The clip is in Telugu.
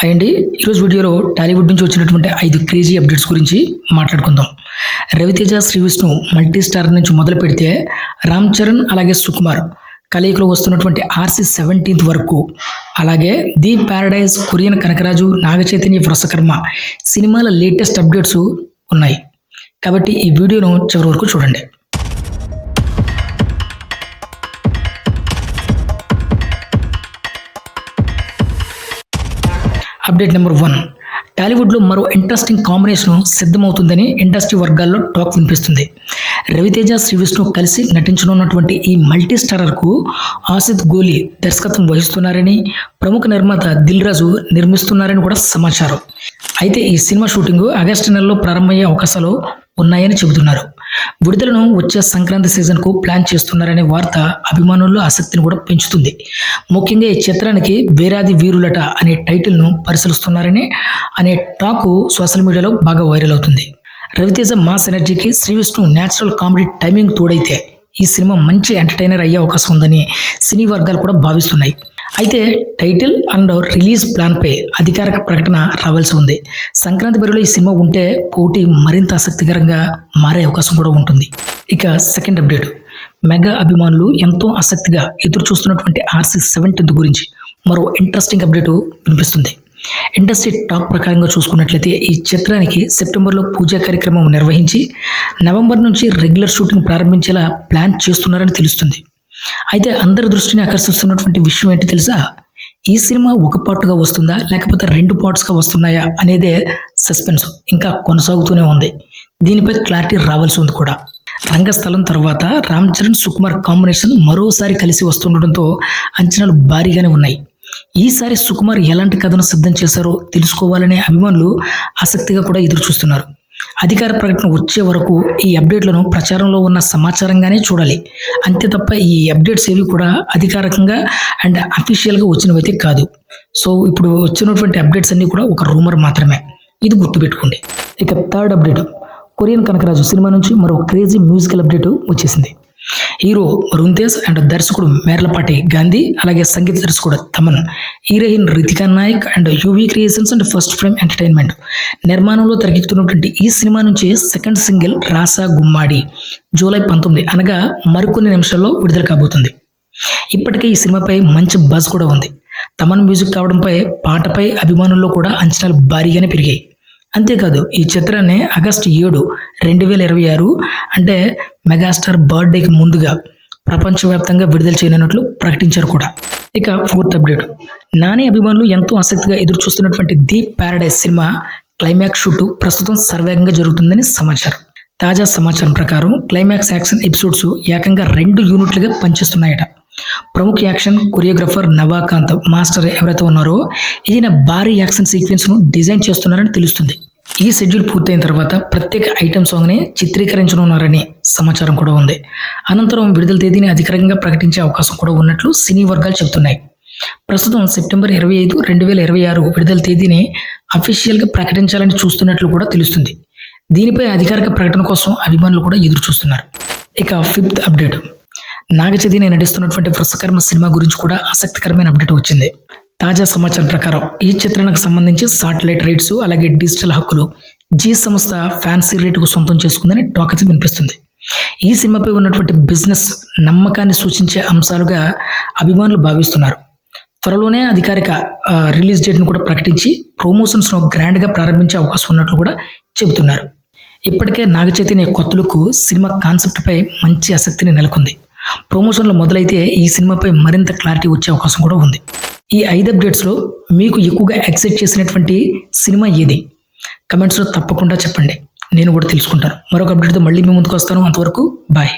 హాయ్ అండి. ఈరోజు వీడియోలో టాలీవుడ్ నుంచి వచ్చినటువంటి 5 క్రేజీ అప్డేట్స్ గురించి మాట్లాడుకుందాం. రవితేజ, శ్రీ విష్ణు మల్టీ స్టార్ నుంచి మొదలు పెడితే రామ్ చరణ్ అలాగే సుకుమార్ కలయికలో వస్తున్నటువంటి ఆర్సీ 17th వరకు, అలాగే the paradise, Korean Kanakaraju, Naga Chaitanya, Vrushakarma సినిమాల లేటెస్ట్ అప్డేట్స్ ఉన్నాయి. కాబట్టి ఈ వీడియోను చివరి వరకు చూడండి. Update number 1. టాలీవుడ్లో మరో ఇంట్రెస్టింగ్ కాంబినేషన్ సిద్ధమవుతుందని ఇండస్ట్రీ వర్గాల్లో టాక్ వినిపిస్తుంది. రవితేజ, శ్రీ విష్ణు కలిసి నటించనున్నటువంటి ఈ మల్టీ స్టారర్కు ఆసిద్ గోలి దర్శకత్వం వహిస్తున్నారని, ప్రముఖ నిర్మాత దిల్ రాజు నిర్మిస్తున్నారని కూడా సమాచారం. అయితే ఈ సినిమా షూటింగ్ ఆగస్టు నెలలో ప్రారంభమయ్యే అవకాశాలు ఉన్నాయని చెబుతున్నారు. విడుదలను వచ్చే సంక్రాంతి సీజన్కు ప్లాన్ చేస్తున్నారనే వార్త అభిమానుల్లో ఆసక్తిని కూడా పెంచుతుంది. ముఖ్యంగా ఈ చిత్రానికి వేరాది వీరులట అనే టైటిల్ను పరిశీలిస్తున్నారని అనే టాక్ సోషల్ మీడియాలో బాగా వైరల్ అవుతుంది. రవితేజ మాస్ ఎనర్జీకి Shri Vishnu natural comedy timing తోడైతే ఈ సినిమా మంచి ఎంటర్టైనర్ అయ్యే అవకాశం ఉందని సినీ వర్గాలు కూడా భావిస్తున్నాయి. అయితే టైటిల్ అండ్ రిలీజ్ ప్లాన్పై అధికారిక ప్రకటన రావాల్సి ఉంది. సంక్రాంతి బరిలో ఈ సినిమా ఉంటే పోటీ మరింత ఆసక్తికరంగా మారే అవకాశం కూడా ఉంటుంది. ఇక సెకండ్ అప్డేట్, మెగా అభిమానులు ఎంతో ఆసక్తిగా ఎదురు చూస్తున్నటువంటి ఆర్సీ 17th గురించి మరో ఇంట్రెస్టింగ్ అప్డేట్ వినిపిస్తుంది. ఇండస్ట్రీ టాక్ ప్రకారంగా చూసుకున్నట్లయితే ఈ చిత్రానికి సెప్టెంబర్లో పూజా కార్యక్రమం నిర్వహించి నవంబర్ నుంచి రెగ్యులర్ షూటింగ్ ప్రారంభించేలా ప్లాన్ చేస్తున్నారని తెలుస్తుంది. అయితే అందరి దృష్టిని ఆకర్షిస్తున్నటువంటి విషయం ఏంటి తెలుసా? ఈ సినిమా ఒక పార్ట్గా వస్తుందా లేకపోతే 2 పార్ట్స్గా వస్తున్నాయా అనేదే సస్పెన్స్ ఇంకా కొనసాగుతూనే ఉంది. దీనిపై క్లారిటీ రావాల్సి ఉంది కూడా. రంగస్థలం తర్వాత రామ్ చరణ్, సుకుమార్ కాంబినేషన్ మరోసారి కలిసి వస్తుండటంతో అంచనాలు భారీగానే ఉన్నాయి. ఈసారి సుకుమార్ ఎలాంటి కథను సిద్ధం చేశారో తెలుసుకోవాలనే అభిమానులు ఆసక్తిగా కూడా ఎదురు చూస్తున్నారు. అధికార ప్రకటన వచ్చే వరకు ఈ అప్డేట్లను ప్రచారంలో ఉన్న సమాచారంగానే చూడాలి. అంతే తప్ప ఈ అప్డేట్స్ ఏవి కూడా అధికారికంగా అండ్ అఫీషియల్గా వచ్చినవైతే కాదు. సో ఇప్పుడు వచ్చినటువంటి అప్డేట్స్ అన్నీ కూడా ఒక రూమర్ మాత్రమే, ఇది గుర్తుపెట్టుకోండి. ఇక థర్డ్ అప్డేట్, కొరియన్ కనకరాజు సినిమా నుంచి మరో క్రేజీ మ్యూజికల్ అప్డేట్ వచ్చేసింది. హీరో వరుణ్ తేజ్ అండ్ దర్శకుడు మేర్లపాటి గాంధీ, అలాగే సంగీత దర్శకుడు Thaman, heroine Ritika Nayak and UV Creations and First Frame Entertainment నిర్మాణంలో తెరకెక్కుతున్నటువంటి ఈ సినిమా నుంచి సెకండ్ సింగిల్ రాసా గుమ్మాడి జూలై 19 అనగా మరికొన్ని నిమిషాల్లో విడుదల కాబోతుంది. ఇప్పటికే ఈ సినిమాపై మంచి బజ్ కూడా ఉంది. తమన్ మ్యూజిక్ కావడంపై పాటపై అభిమానుల్లో కూడా అంచనాలు భారీగానే పెరిగాయి. అంతేకాదు ఈ చిత్రాన్ని ఆగస్టు 7, 2026 అంటే మెగాస్టార్ బర్త్డేకి ముందుగా ప్రపంచవ్యాప్తంగా విడుదల చేయనున్నట్లు ప్రకటించారు కూడా. ఇక ఫోర్త్ అప్డేట్, నాని అభిమానులు ఎంతో ఆసక్తిగా ఎదురు చూస్తున్నటువంటి the Paradise cinema climax shoot ప్రస్తుతం సర్వేగంగా జరుగుతుందని సమాచారం. తాజా సమాచారం ప్రకారం క్లైమాక్స్ యాక్షన్ ఎపిసోడ్స్ ఏకంగా 2 యూనిట్లుగా పనిచేస్తున్నాయట. ప్రముఖ యాక్షన్ కొరియోగ్రాఫర్ నవాకాంత్ మాస్టర్ ఎవరైతే ఉన్నారో ఈయన భారీ యాక్షన్ సీక్వెన్స్ను డిజైన్ చేస్తున్నారని తెలుస్తుంది. ఈ షెడ్యూల్ పూర్తయిన తర్వాత ప్రత్యేక ఐటమ్ సాంగ్ని చిత్రీకరించనున్నారని సమాచారం కూడా ఉంది. అనంతరం విడుదల తేదీని అధికారికంగా ప్రకటించే అవకాశం కూడా ఉన్నట్లు సినీ వర్గాలు చెబుతున్నాయి. ప్రస్తుతం సెప్టెంబర్ 25, 2026 విడుదల తేదీని అఫీషియల్గా ప్రకటించాలని చూస్తున్నట్లు కూడా తెలుస్తుంది. దీనిపై అధికారిక ప్రకటన కోసం అభిమానులు కూడా ఎదురు చూస్తున్నారు. ఇక fifth update, Naga Chaitanya నటిస్తున్నటువంటి Vrushakarma cinema గురించి కూడా ఆసక్తికరమైన అప్డేట్ వచ్చింది. తాజా సమాచారం ప్రకారం ఈ చిత్రానికి సంబంధించి సాటిలైట్ రైట్స్ అలాగే డిజిటల్ హక్కులు జీ సంస్థ ఫ్యాన్సీ రేటుకు సొంతం చేసుకుందని టాక్ అయితే వినిపిస్తుంది. ఈ సినిమాపై ఉన్నటువంటి బిజినెస్ నమ్మకాన్ని సూచించే అంశాలుగా అభిమానులు భావిస్తున్నారు. త్వరలోనే అధికారిక రిలీజ్ డేట్ను కూడా ప్రకటించి ప్రమోషన్స్ను గ్రాండ్గా ప్రారంభించే అవకాశం ఉన్నట్లు కూడా చెబుతున్నారు. ఇప్పటికే నాగచైతన్య కొత్త లుక్ సినిమా కాన్సెప్ట్పై మంచి ఆసక్తిని నెలకొంది. ప్రమోషన్లు మొదలైతే ఈ సినిమాపై మరింత క్లారిటీ వచ్చే అవకాశం కూడా ఉంది. ఈ 5 అప్డేట్స్లో మీకు ఎక్కువగా ఎక్సైట్ చేసినటువంటి సినిమా ఏది? కమెంట్స్లో తప్పకుండా చెప్పండి, నేను కూడా తెలుసుకుంటాను. మరొక అప్డేట్తో మళ్ళీ మీ ముందుకు వస్తాను. అంతవరకు బాయ్.